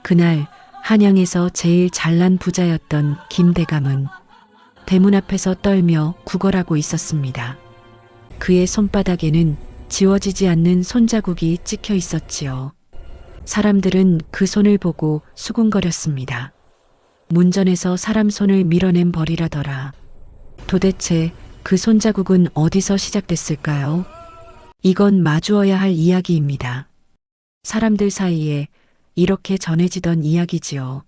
그날 한양에서 제일 잘난 부자였던 김대감은 대문 앞에서 떨며 구걸하고 있었습니다. 그의 손바닥에는 지워지지 않는 손자국이 찍혀 있었지요. 사람들은 그 손을 보고 수군거렸습니다. 문전에서 사람 손을 밀어낸 벌이라더라. 도대체 그 손자국은 어디서 시작됐을까요? 이건 마주어야 할 이야기입니다. 사람들 사이에 이렇게 전해지던 이야기지요.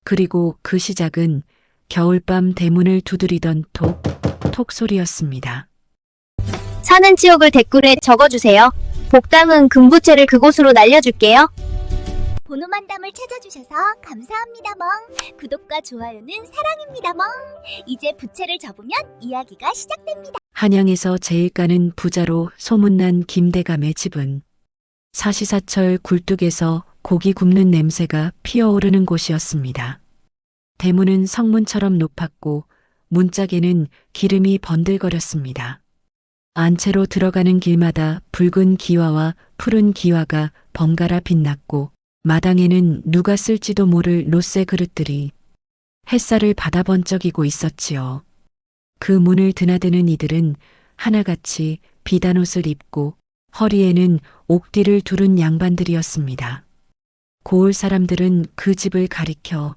그리고 그 시작은 겨울밤 대문을 두드리던 톡, 톡 소리였습니다. 사는 지역을 댓글에 적어주세요. 복당은 금부채를 그곳으로 날려줄게요. 보노만담을 찾아주셔서 감사합니다 멍. 구독과 좋아요는 사랑입니다 멍. 이제 부채를 접으면 이야기가 시작됩니다. 한양에서 제일 가는 부자로 소문난 김대감의 집은 사시사철 굴뚝에서 고기 굽는 냄새가 피어오르는 곳이었습니다. 대문은 성문처럼 높았고 문짝에는 기름이 번들거렸습니다. 안채로 들어가는 길마다 붉은 기와와 푸른 기와가 번갈아 빛났고 마당에는 누가 쓸지도 모를 롯새 그릇들이 햇살을 받아 번쩍이고 있었지요. 그 문을 드나드는 이들은 하나같이 비단 옷을 입고 허리에는 옥띠를 두른 양반들이었습니다. 고을 사람들은 그 집을 가리켜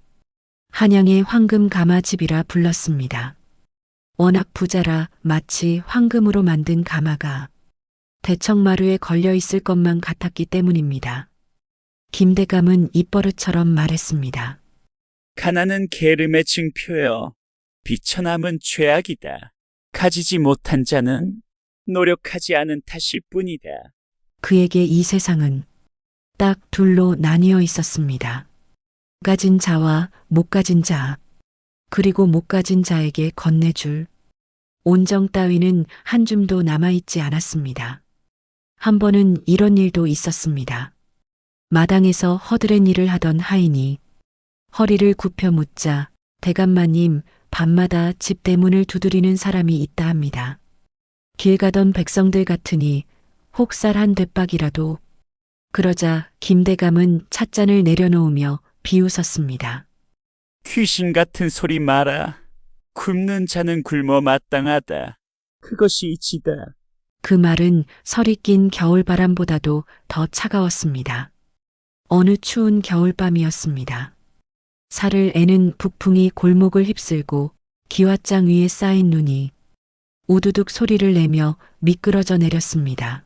한양의 황금 가마집이라 불렀습니다. 워낙 부자라 마치 황금으로 만든 가마가 대청마루에 걸려 있을 것만 같았기 때문입니다. 김대감은 입버릇처럼 말했습니다. 가난은 게으름의 증표여. 비천함은 죄악이다. 가지지 못한 자는 노력하지 않은 탓일 뿐이다. 그에게 이 세상은 딱 둘로 나뉘어 있었습니다. 가진 자와 못 가진 자, 그리고 못 가진 자에게 건네줄 온정 따위는 한 줌도 남아있지 않았습니다. 한 번은 이런 일도 있었습니다. 마당에서 허드렛 일을 하던 하인이 허리를 굽혀 묻자 대감마님 밤마다 집 대문을 두드리는 사람이 있다 합니다. 길 가던 백성들 같으니 혹살 한 대박이라도. 그러자 김대감은 찻잔을 내려놓으며 비웃었습니다. 귀신 같은 소리 마라. 굶는 자는 굶어 마땅하다. 그것이 이치다. 그 말은 설이 낀 겨울바람보다도 더 차가웠습니다. 어느 추운 겨울밤이었습니다. 살을 애는 북풍이 골목을 휩쓸고 기왓장 위에 쌓인 눈이 우두둑 소리를 내며 미끄러져 내렸습니다.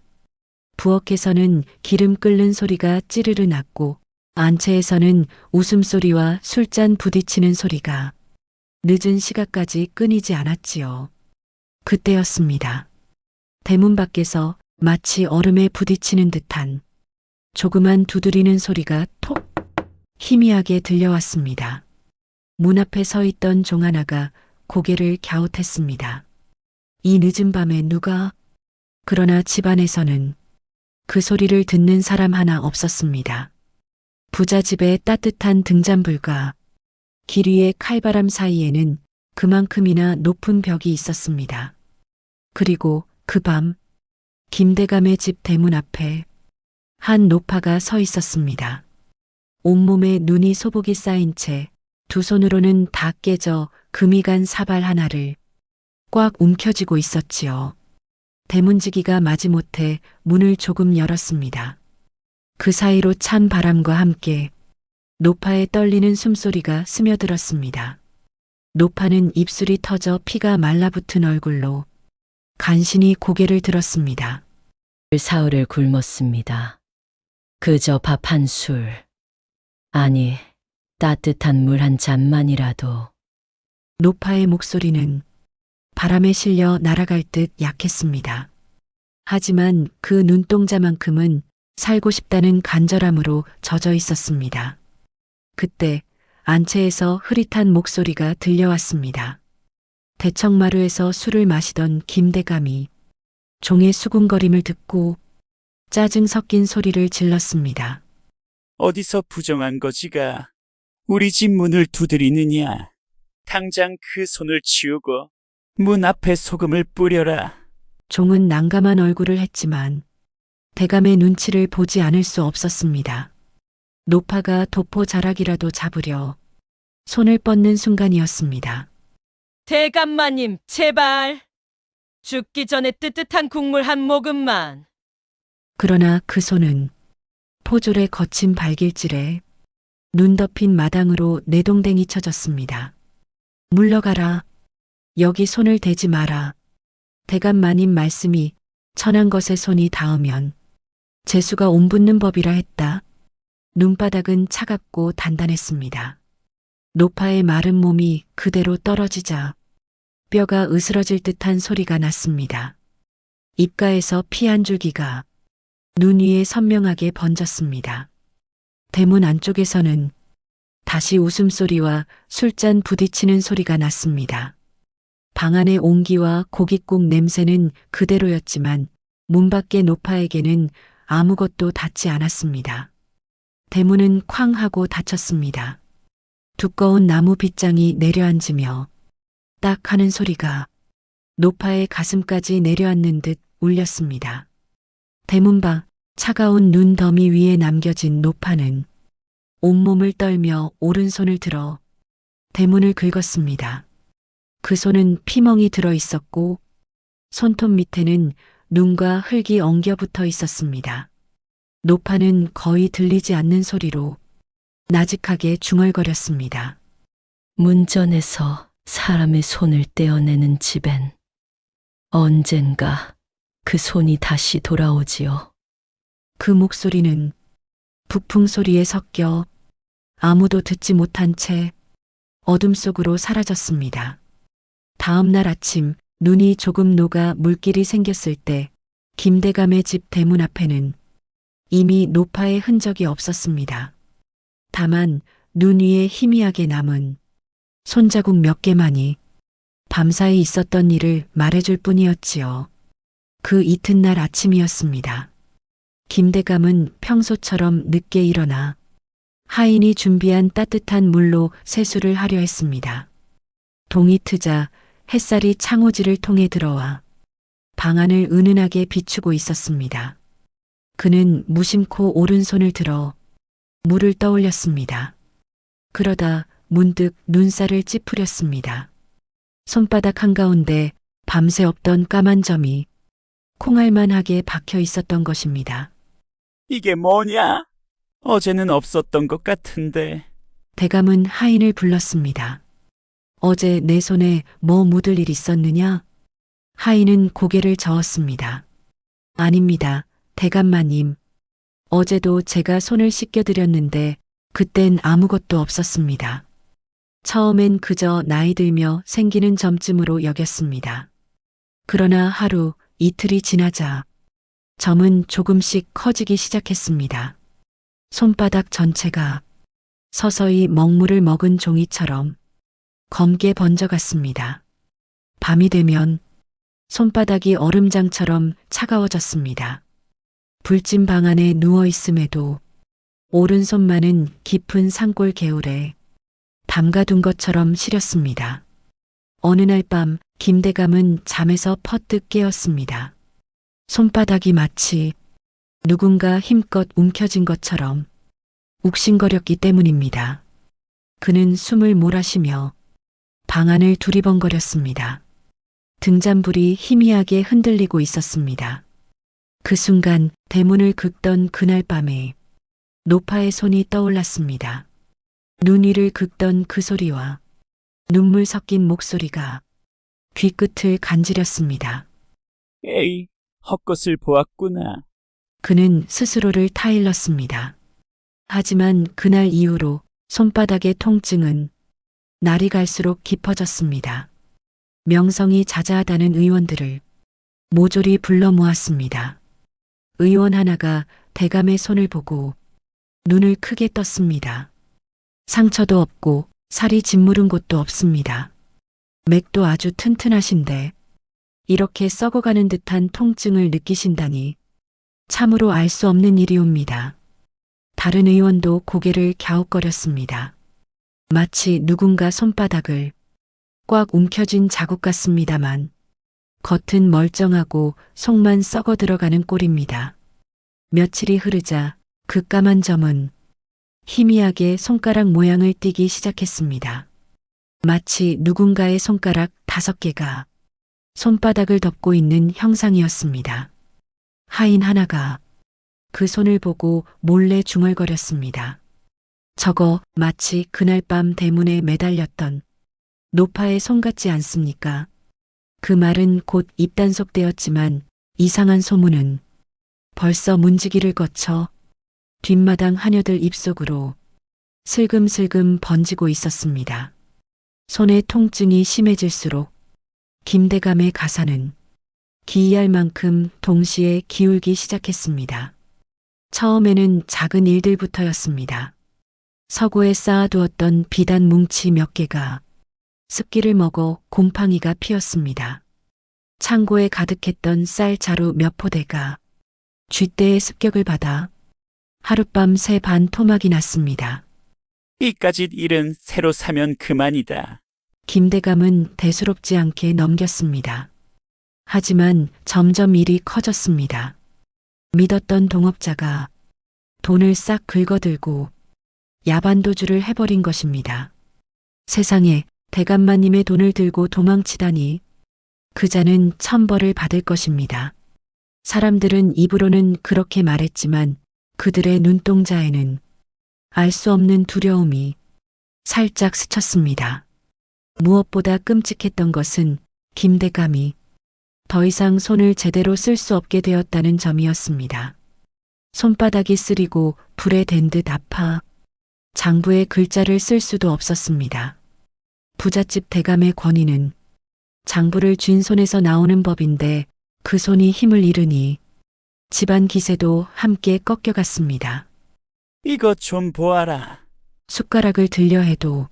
부엌에서는 기름 끓는 소리가 찌르르 났고 안채에서는 웃음소리와 술잔 부딪히는 소리가 늦은 시각까지 끊이지 않았지요. 그때였습니다. 대문 밖에서 마치 얼음에 부딪히는 듯한 조그만 두드리는 소리가 톡 희미하게 들려왔습니다. 문 앞에 서 있던 종 하나가 고개를 갸웃했습니다. 이 늦은 밤에 누가? 그러나 집안에서는 그 소리를 듣는 사람 하나 없었습니다. 부자 집의 따뜻한 등잔불과 길 위의 칼바람 사이에는 그만큼이나 높은 벽이 있었습니다. 그리고 그 밤 김대감의 집 대문 앞에 한 노파가 서 있었습니다. 온몸에 눈이 소복이 쌓인 채 두 손으로는 다 깨져 금이 간 사발 하나를 꽉 움켜쥐고 있었지요. 대문지기가 마지못해 문을 조금 열었습니다. 그 사이로 찬 바람과 함께 노파의 떨리는 숨소리가 스며들었습니다. 노파는 입술이 터져 피가 말라붙은 얼굴로 간신히 고개를 들었습니다. 사흘을 굶었습니다. 그저 밥 한 술, 아니 따뜻한 물 한 잔만이라도. 노파의 목소리는 바람에 실려 날아갈 듯 약했습니다. 하지만 그 눈동자만큼은 살고 싶다는 간절함으로 젖어 있었습니다. 그때 안채에서 흐릿한 목소리가 들려왔습니다. 대청마루에서 술을 마시던 김대감이 종의 수군거림을 듣고 짜증 섞인 소리를 질렀습니다. 어디서 부정한 거지가 우리 집 문을 두드리느냐. 당장 그 손을 치우고 문 앞에 소금을 뿌려라. 종은 난감한 얼굴을 했지만 대감의 눈치를 보지 않을 수 없었습니다. 노파가 도포 자락이라도 잡으려 손을 뻗는 순간이었습니다. 대감마님, 제발. 죽기 전에 뜨뜻한 국물 한 모금만. 그러나 그 손은 포졸의 거친 발길질에 눈 덮인 마당으로 내동댕이 쳐졌습니다. 물러가라. 여기 손을 대지 마라. 대감마님 말씀이 천한 것에 손이 닿으면 재수가 옴붙는 법이라 했다. 눈바닥은 차갑고 단단했습니다. 노파의 마른 몸이 그대로 떨어지자 뼈가 으스러질 듯한 소리가 났습니다. 입가에서 피 한 줄기가 눈 위에 선명하게 번졌습니다. 대문 안쪽에서는 다시 웃음소리와 술잔 부딪히는 소리가 났습니다. 방 안의 온기와 고깃국 냄새는 그대로였지만 문 밖의 노파에게는 아무것도 닿지 않았습니다. 대문은 쾅 하고 닫혔습니다. 두꺼운 나무 빗장이 내려앉으며 딱 하는 소리가 노파의 가슴까지 내려앉는 듯 울렸습니다. 대문 밖 차가운 눈 더미 위에 남겨진 노파는 온몸을 떨며 오른손을 들어 대문을 긁었습니다. 그 손은 피멍이 들어 있었고 손톱 밑에는 눈과 흙이 엉겨 붙어 있었습니다. 노파는 거의 들리지 않는 소리로 나직하게 중얼거렸습니다. 문전에서 사람의 손을 떼어내는 집엔 언젠가 그 손이 다시 돌아오지요. 그 목소리는 북풍 소리에 섞여 아무도 듣지 못한 채 어둠 속으로 사라졌습니다. 다음 날 아침 눈이 조금 녹아 물길이 생겼을 때 김대감의 집 대문 앞에는 이미 노파의 흔적이 없었습니다. 다만 눈 위에 희미하게 남은 손자국 몇 개만이 밤사이 있었던 일을 말해줄 뿐이었지요. 그 이튿날 아침이었습니다. 김대감은 평소처럼 늦게 일어나 하인이 준비한 따뜻한 물로 세수를 하려 했습니다. 동이 트자 햇살이 창호지를 통해 들어와 방 안을 은은하게 비추고 있었습니다. 그는 무심코 오른손을 들어 물을 떠올렸습니다. 그러다 문득 눈살을 찌푸렸습니다. 손바닥 한가운데 밤새 없던 까만 점이 콩알만하게 박혀 있었던 것입니다. 이게 뭐냐? 어제는 없었던 것 같은데. 대감은 하인을 불렀습니다. 어제 내 손에 뭐 묻을 일 있었느냐? 하인은 고개를 저었습니다. 아닙니다, 대감마님. 어제도 제가 손을 씻겨드렸는데 그땐 아무것도 없었습니다. 처음엔 그저 나이 들며 생기는 점쯤으로 여겼습니다. 그러나 하루, 이틀이 지나자 점은 조금씩 커지기 시작했습니다. 손바닥 전체가 서서히 먹물을 먹은 종이처럼 검게 번져갔습니다. 밤이 되면 손바닥이 얼음장처럼 차가워졌습니다. 불진 방 안에 누워 있음에도 오른손만은 깊은 산골 개울에 담가둔 것처럼 시렸습니다. 어느 날 밤 김대감은 잠에서 퍼뜩 깨었습니다. 손바닥이 마치 누군가 힘껏 움켜쥔 것처럼 욱신거렸기 때문입니다. 그는 숨을 몰아쉬며 방 안을 두리번거렸습니다. 등잔불이 희미하게 흔들리고 있었습니다. 그 순간 대문을 긁던 그날 밤에 노파의 손이 떠올랐습니다. 눈 위를 긁던 그 소리와 눈물 섞인 목소리가 귀끝을 간지렸습니다. 에이, 헛것을 보았구나. 그는 스스로를 타일렀습니다. 하지만 그날 이후로 손바닥의 통증은 날이 갈수록 깊어졌습니다. 명성이 자자하다는 의원들을 모조리 불러 모았습니다. 의원 하나가 대감의 손을 보고 눈을 크게 떴습니다. 상처도 없고 살이 짓무른 곳도 없습니다. 맥도 아주 튼튼하신데 이렇게 썩어가는 듯한 통증을 느끼신다니 참으로 알 수 없는 일이옵니다. 다른 의원도 고개를 갸웃거렸습니다. 마치 누군가 손바닥을 꽉 움켜쥔 자국 같습니다만 겉은 멀쩡하고 속만 썩어 들어가는 꼴입니다. 며칠이 흐르자 그 까만 점은 희미하게 손가락 모양을 띠기 시작했습니다. 마치 누군가의 손가락 5개가 손바닥을 덮고 있는 형상이었습니다. 하인 하나가 그 손을 보고 몰래 중얼거렸습니다. 저거 마치 그날 밤 대문에 매달렸던 노파의 손 같지 않습니까? 그 말은 곧 입단속되었지만 이상한 소문은 벌써 문지기를 거쳐 뒷마당 하녀들 입속으로 슬금슬금 번지고 있었습니다. 손의 통증이 심해질수록 김대감의 가사는 기이할 만큼 동시에 기울기 시작했습니다. 처음에는 작은 일들부터였습니다. 서고에 쌓아두었던 비단 뭉치 몇 개가 습기를 먹어 곰팡이가 피었습니다. 창고에 가득했던 쌀 자루 몇 포대가 쥐떼의 습격을 받아 하룻밤 새 반 토막이 났습니다. 이까짓 일은 새로 사면 그만이다. 김대감은 대수롭지 않게 넘겼습니다. 하지만 점점 일이 커졌습니다. 믿었던 동업자가 돈을 싹 긁어들고 야반도주를 해버린 것입니다. 세상에 대감마님의 돈을 들고 도망치다니 그자는 천벌을 받을 것입니다. 사람들은 입으로는 그렇게 말했지만 그들의 눈동자에는 알 수 없는 두려움이 살짝 스쳤습니다. 무엇보다 끔찍했던 것은 김대감이 더 이상 손을 제대로 쓸 수 없게 되었다는 점이었습니다. 손바닥이 쓰리고 불에 댄 듯 아파 장부에 글자를 쓸 수도 없었습니다. 부잣집 대감의 권위는 장부를 쥔 손에서 나오는 법인데 그 손이 힘을 잃으니 집안 기세도 함께 꺾여갔습니다. 이것 좀 보아라. 숟가락을 들려 해도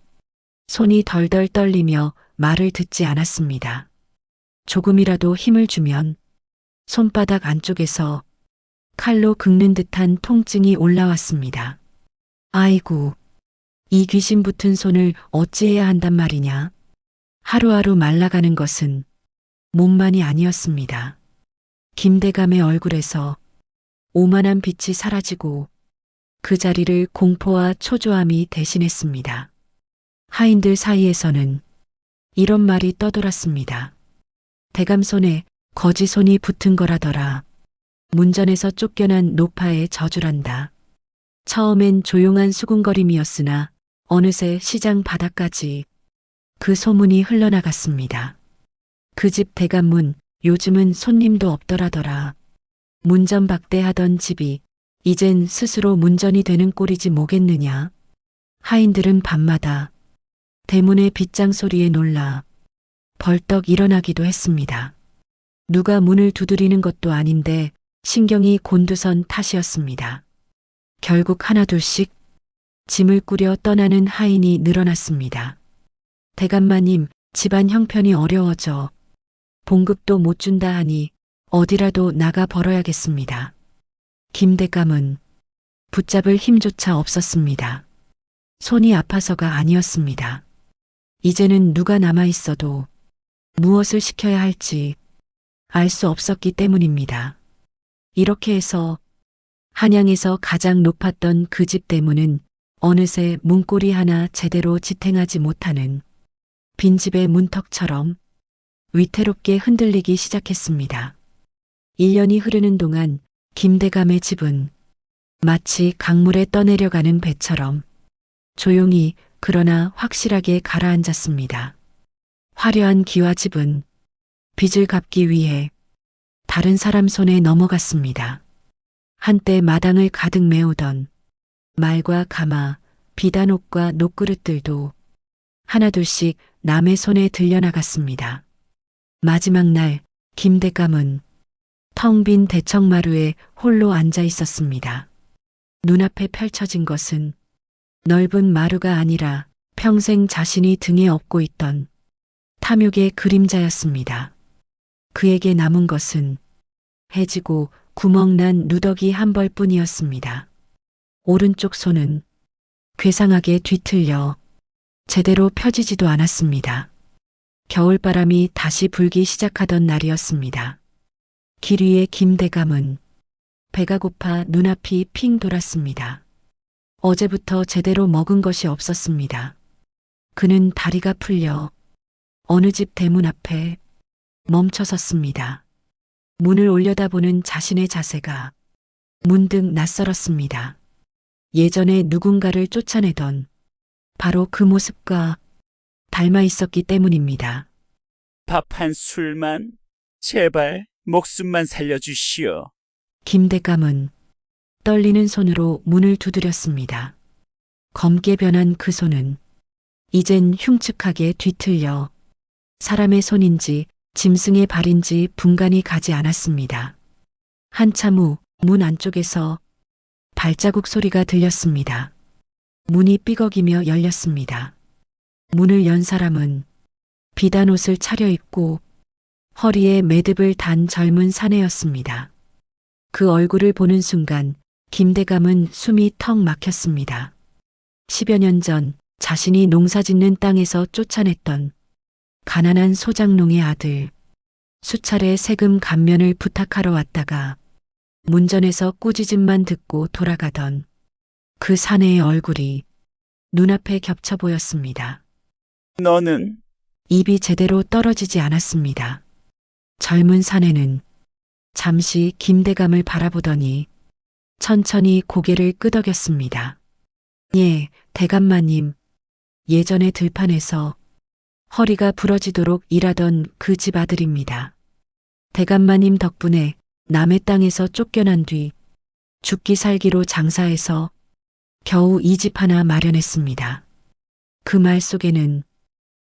손이 덜덜 떨리며 말을 듣지 않았습니다. 조금이라도 힘을 주면 손바닥 안쪽에서 칼로 긁는 듯한 통증이 올라왔습니다. 아이고, 이 귀신 붙은 손을 어찌해야 한단 말이냐. 하루하루 말라가는 것은 몸만이 아니었습니다. 김대감의 얼굴에서 오만한 빛이 사라지고 그 자리를 공포와 초조함이 대신했습니다. 하인들 사이에서는 이런 말이 떠돌았습니다. 대감 손에 거지 손이 붙은 거라더라. 문전에서 쫓겨난 노파의 저주란다. 처음엔 조용한 수군거림이었으나 어느새 시장 바닥까지 그 소문이 흘러나갔습니다. 그 집 대감문 요즘은 손님도 없더라더라. 문전박대하던 집이 이젠 스스로 문전이 되는 꼴이지 뭐겠느냐. 하인들은 밤마다 대문의 빗장 소리에 놀라 벌떡 일어나기도 했습니다. 누가 문을 두드리는 것도 아닌데 신경이 곤두선 탓이었습니다. 결국 하나둘씩 짐을 꾸려 떠나는 하인이 늘어났습니다. 대감마님, 집안 형편이 어려워져 봉급도 못 준다 하니 어디라도 나가 벌어야겠습니다. 김대감은 붙잡을 힘조차 없었습니다. 손이 아파서가 아니었습니다. 이제는 누가 남아있어도 무엇을 시켜야 할지 알 수 없었기 때문입니다. 이렇게 해서 한양에서 가장 높았던 그 집 대문은 어느새 문고리 하나 제대로 지탱하지 못하는 빈집의 문턱처럼 위태롭게 흔들리기 시작했습니다. 1년이 흐르는 동안 김대감의 집은 마치 강물에 떠내려가는 배처럼 조용히 그러나 확실하게 가라앉았습니다. 화려한 기와집은 빚을 갚기 위해 다른 사람 손에 넘어갔습니다. 한때 마당을 가득 메우던 말과 가마, 비단옷과 녹그릇들도 하나둘씩 남의 손에 들려나갔습니다. 마지막 날 김대감은 텅 빈 대청마루에 홀로 앉아 있었습니다. 눈앞에 펼쳐진 것은 넓은 마루가 아니라 평생 자신이 등에 업고 있던 탐욕의 그림자였습니다. 그에게 남은 것은 해지고 구멍난 누더기 한 벌뿐이었습니다. 오른쪽 손은 괴상하게 뒤틀려 제대로 펴지지도 않았습니다. 겨울바람이 다시 불기 시작하던 날이었습니다. 길 위에 김대감은 배가 고파 눈앞이 핑 돌았습니다. 어제부터 제대로 먹은 것이 없었습니다. 그는 다리가 풀려 어느 집 대문 앞에 멈춰 섰습니다. 문을 올려다보는 자신의 자세가 문득 낯설었습니다. 예전에 누군가를 쫓아내던 바로 그 모습과 닮아 있었기 때문입니다. 밥 한 술만, 제발 목숨만 살려주시오. 김대감은 떨리는 손으로 문을 두드렸습니다. 검게 변한 그 손은 이젠 흉측하게 뒤틀려 사람의 손인지 짐승의 발인지 분간이 가지 않았습니다. 한참 후 문 안쪽에서 발자국 소리가 들렸습니다. 문이 삐걱이며 열렸습니다. 문을 연 사람은 비단 옷을 차려입고 허리에 매듭을 단 젊은 사내였습니다. 그 얼굴을 보는 순간 김대감은 숨이 턱 막혔습니다. 10여 년 전 자신이 농사짓는 땅에서 쫓아냈던 가난한 소장농의 아들, 수차례 세금 감면을 부탁하러 왔다가 문전에서 꾸짖음만 듣고 돌아가던 그 사내의 얼굴이 눈앞에 겹쳐 보였습니다. 너는 입이 제대로 떨어지지 않았습니다. 젊은 사내는 잠시 김대감을 바라보더니 천천히 고개를 끄덕였습니다. 예, 대감마님. 예전에 들판에서 허리가 부러지도록 일하던 그 집 아들입니다. 대감마님 덕분에 남의 땅에서 쫓겨난 뒤 죽기 살기로 장사해서 겨우 이 집 하나 마련했습니다. 그 말 속에는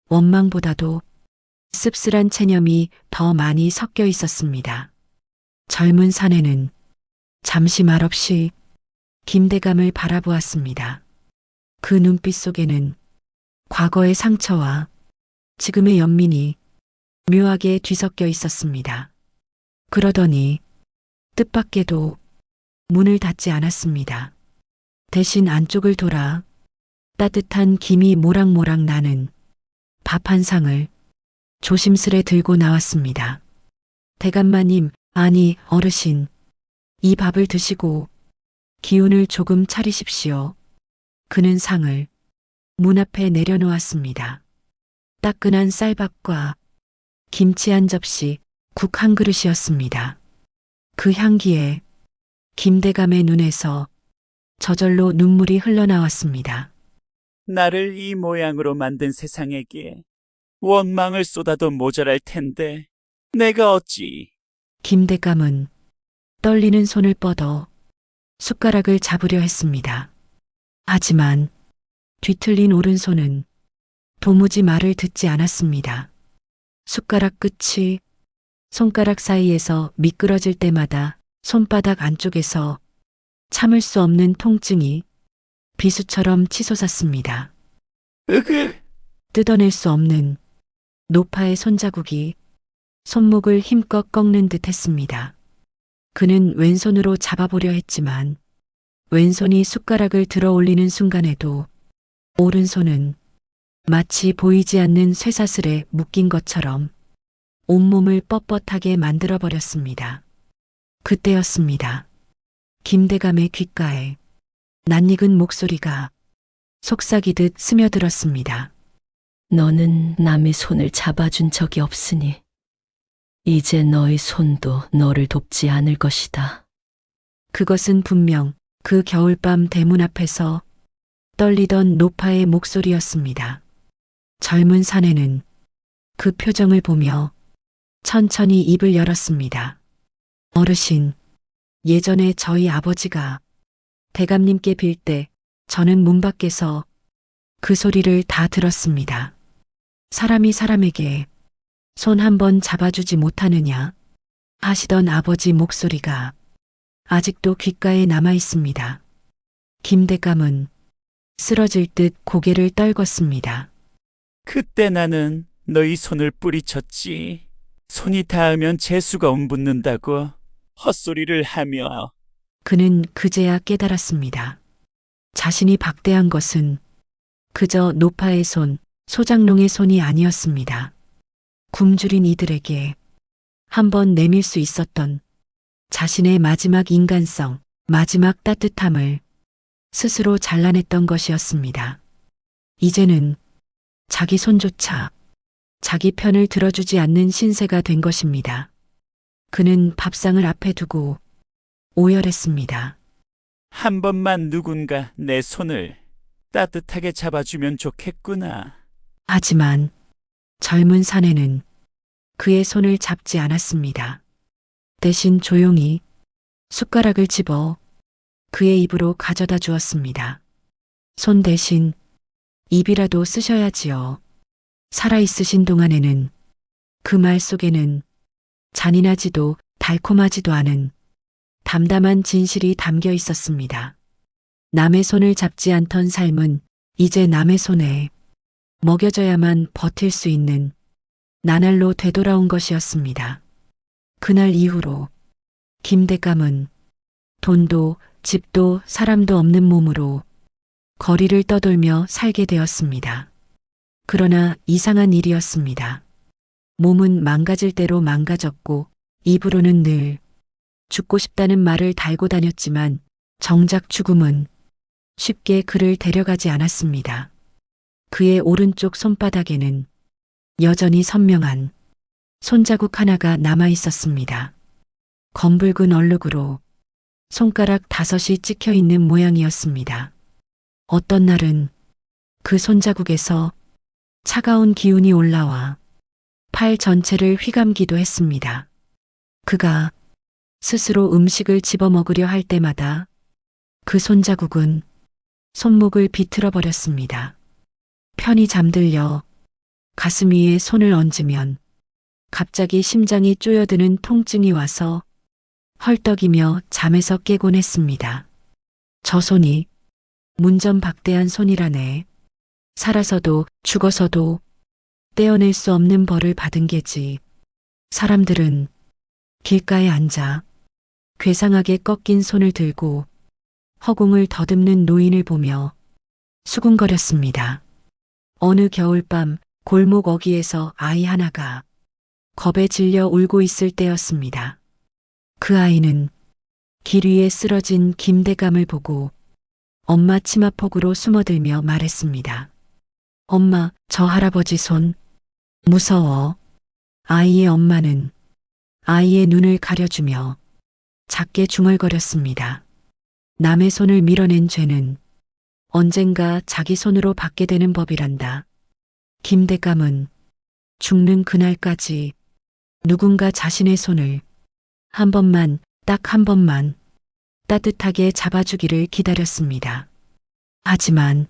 원망보다도 씁쓸한 체념이 더 많이 섞여 있었습니다. 젊은 사내는 잠시 말없이 김대감을 바라보았습니다. 그 눈빛 속에는 과거의 상처와 지금의 연민이 묘하게 뒤섞여 있었습니다. 그러더니 뜻밖에도 문을 닫지 않았습니다. 대신 안쪽을 돌아 따뜻한 김이 모락모락 나는 밥 한 상을 조심스레 들고 나왔습니다. 대감마님, 아니 어르신, 이 밥을 드시고 기운을 조금 차리십시오. 그는 상을 문 앞에 내려놓았습니다. 따끈한 쌀밥과 김치 한 접시, 국 한 그릇이었습니다. 그 향기에 김대감의 눈에서 저절로 눈물이 흘러나왔습니다. 나를 이 모양으로 만든 세상에게 원망을 쏟아도 모자랄 텐데 내가 어찌. 김대감은 떨리는 손을 뻗어 숟가락을 잡으려 했습니다. 하지만 뒤틀린 오른손은 도무지 말을 듣지 않았습니다. 숟가락 끝이 손가락 사이에서 미끄러질 때마다 손바닥 안쪽에서 참을 수 없는 통증이 비수처럼 치솟았습니다. 으그! 뜯어낼 수 없는 노파의 손자국이 손목을 힘껏 꺾는 듯 했습니다. 그는 왼손으로 잡아보려 했지만 왼손이 숟가락을 들어 올리는 순간에도 오른손은 마치 보이지 않는 쇠사슬에 묶인 것처럼 온몸을 뻣뻣하게 만들어버렸습니다. 그때였습니다. 김대감의 귓가에 낯익은 목소리가 속삭이듯 스며들었습니다. 너는 남의 손을 잡아준 적이 없으니 이제 너의 손도 너를 돕지 않을 것이다. 그것은 분명 그 겨울밤 대문 앞에서 떨리던 노파의 목소리였습니다. 젊은 사내는 그 표정을 보며 천천히 입을 열었습니다. 어르신, 예전에 저희 아버지가 대감님께 빌 때 저는 문 밖에서 그 소리를 다 들었습니다. 사람이 사람에게 손 한 번 잡아주지 못하느냐 하시던 아버지 목소리가 아직도 귓가에 남아 있습니다. 김대감은 쓰러질 듯 고개를 떨궜습니다. 그때 나는 너희 손을 뿌리쳤지. 손이 닿으면 재수가 움붙는다고 헛소리를 하며. 그는 그제야 깨달았습니다. 자신이 박대한 것은 그저 노파의 손, 소장농의 손이 아니었습니다. 굶주린 이들에게 한번 내밀 수 있었던 자신의 마지막 인간성, 마지막 따뜻함을 스스로 잘라냈던 것이었습니다. 이제는 자기 손조차 자기 편을 들어주지 않는 신세가 된 것입니다. 그는 밥상을 앞에 두고 오열했습니다. 한 번만 누군가 내 손을 따뜻하게 잡아주면 좋겠구나. 하지만 젊은 사내는 그의 손을 잡지 않았습니다. 대신 조용히 숟가락을 집어 그의 입으로 가져다 주었습니다. 손 대신 입이라도 쓰셔야지요. 살아있으신 동안에는 그 말 속에는 잔인하지도 달콤하지도 않은 담담한 진실이 담겨 있었습니다. 남의 손을 잡지 않던 삶은 이제 남의 손에 먹여져야만 버틸 수 있는 나날로 되돌아온 것이었습니다. 그날 이후로 김대감은 돈도 집도 사람도 없는 몸으로 거리를 떠돌며 살게 되었습니다. 그러나 이상한 일이었습니다. 몸은 망가질 대로 망가졌고 입으로는 늘 죽고 싶다는 말을 달고 다녔지만 정작 죽음은 쉽게 그를 데려가지 않았습니다. 그의 오른쪽 손바닥에는 여전히 선명한 손자국 하나가 남아 있었습니다. 검붉은 얼룩으로 손가락 5이 찍혀 있는 모양이었습니다. 어떤 날은 그 손자국에서 차가운 기운이 올라와 팔 전체를 휘감기도 했습니다. 그가 스스로 음식을 집어먹으려 할 때마다 그 손자국은 손목을 비틀어 버렸습니다. 편히 잠들려 가슴 위에 손을 얹으면 갑자기 심장이 쪼여드는 통증이 와서 헐떡이며 잠에서 깨곤 했습니다. 저 손이 문전박대한 손이라네. 살아서도 죽어서도 떼어낼 수 없는 벌을 받은 게지. 사람들은 길가에 앉아 괴상하게 꺾인 손을 들고 허공을 더듬는 노인을 보며 수군거렸습니다. 어느 겨울밤 골목 어귀에서 아이 하나가 겁에 질려 울고 있을 때였습니다. 그 아이는 길 위에 쓰러진 김대감을 보고 엄마 치마폭으로 숨어들며 말했습니다. 엄마, 저 할아버지 손 무서워. 아이의 엄마는 아이의 눈을 가려주며 작게 중얼거렸습니다. 남의 손을 밀어낸 죄는 언젠가 자기 손으로 받게 되는 법이란다. 김대감은 죽는 그날까지 누군가 자신의 손을 한 번만, 딱 한 번만 따뜻하게 잡아주기를 기다렸습니다. 하지만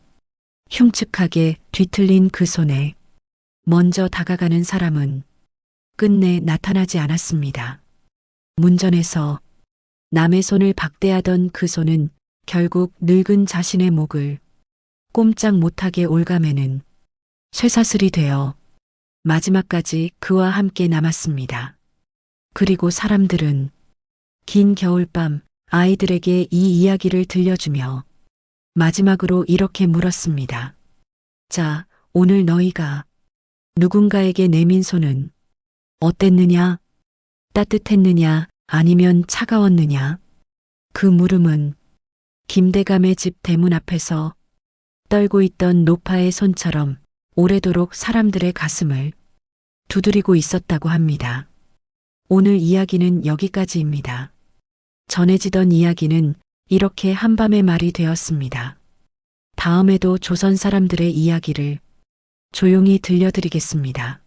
흉측하게 뒤틀린 그 손에 먼저 다가가는 사람은 끝내 나타나지 않았습니다. 문전에서 남의 손을 박대하던 그 손은 결국 늙은 자신의 목을 꼼짝 못하게 올가매는 쇠사슬이 되어 마지막까지 그와 함께 남았습니다. 그리고 사람들은 긴 겨울밤 아이들에게 이 이야기를 들려주며 마지막으로 이렇게 물었습니다. 자, 오늘 너희가 누군가에게 내민 손은 어땠느냐? 따뜻했느냐? 아니면 차가웠느냐? 그 물음은 김대감의 집 대문 앞에서 떨고 있던 노파의 손처럼 오래도록 사람들의 가슴을 두드리고 있었다고 합니다. 오늘 이야기는 여기까지입니다. 전해지던 이야기는 이렇게 한밤의 말이 되었습니다. 다음에도 조선 사람들의 이야기를 조용히 들려드리겠습니다.